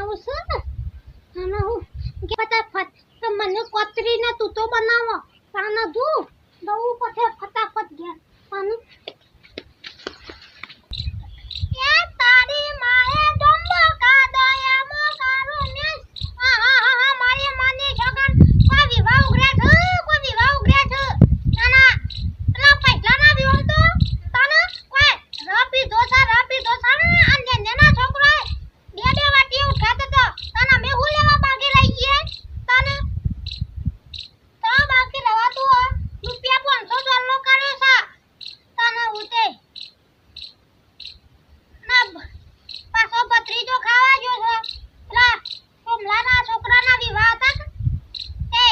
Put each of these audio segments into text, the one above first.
બનાવું છે અને હું કે ફટાફટ તો મને કોતરી ને તું તો બનાવો તાના તું દઉં પછી ફટાફટ ગયા અને એ તારી માએ જમ્બો કાદો એમો કારું ને હા મારી માની છગન કોઈ વિવાહ ઉગરે છે નાના પેલા પૈસા ના વિવાહ તો તાના કોઈ રપી દોસા અને નેના છોકરો બે વાટી ઉઠાતો તો તાના મે હું લેવા બાકી રહી ગયે તાના તા બાકી રવા તું રૂપિયા 500 કર્યો છે તાના ઉતે ના પાછો ભત્રીજો ખાવા જો છે પેલા કોમલાના છોકરાના વિવાહ હતા એ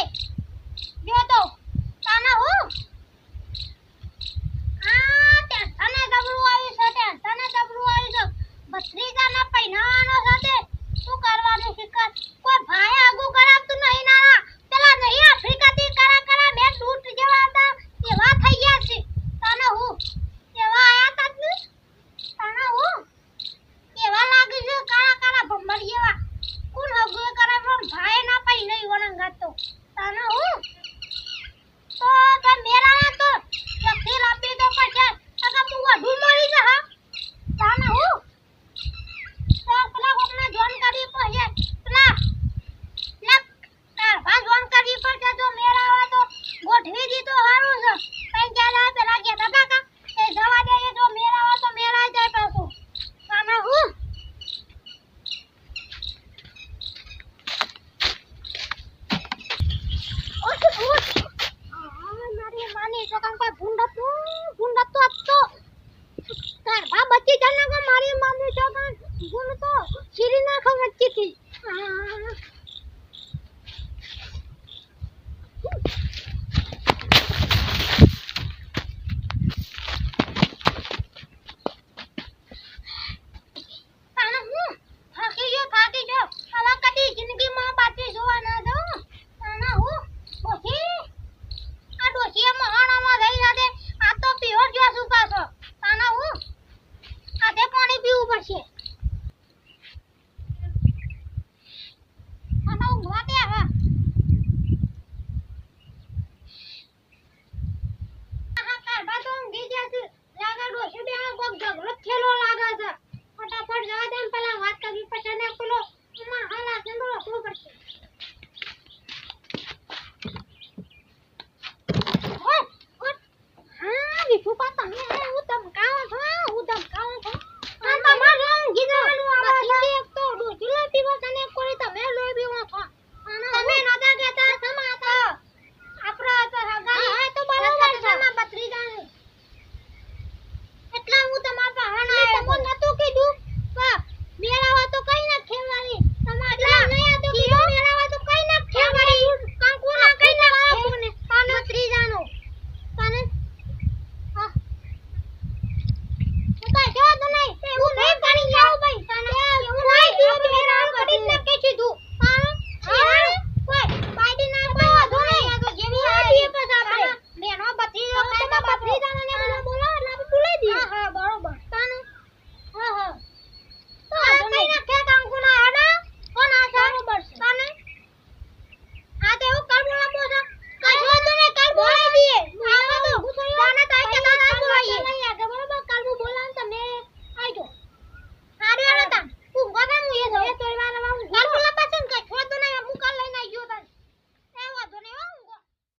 જો તો તાના હું તને જબરું આવ્યું છે ભત્રીજાના પૈનાવાનો સાથે શું કરવાનું શીખર કોઈ ભાઈ આગુ કરાવતું નહીં ના પેલા નહીં આફ્રિકાથી કરા મે દૂધ જેવા હતા એવા થઈ ગયા છે તને હું એવા આયા તા ને તને હું એવા લાગે છે કાળા ભમર જેવા કોણ આગુ કરે પણ ભાઈ ના પૈ નહીં વણંગાતો તને હું તો મેરા તો લખી રાપી તો પછી અગર તું વધુ મળી જા તને હું તો પેલા કોકને જોન કરી પછી પેલા જોન કરી પછી તો મેરા આવા તો ગોઠવી દીધો હારું છે કઈ ગયા પેલા ગયા કાકા એ જવા દે જો મેરા આવા તો મેરા જાય પાછું તને હું મારી માની તો કામ કોઈ ભૂંડત તો આપતો તાર બચ્ચી જાને કો મારી માની તો કામ ભૂંડ તો શીરી નાખો વચ્ચી થી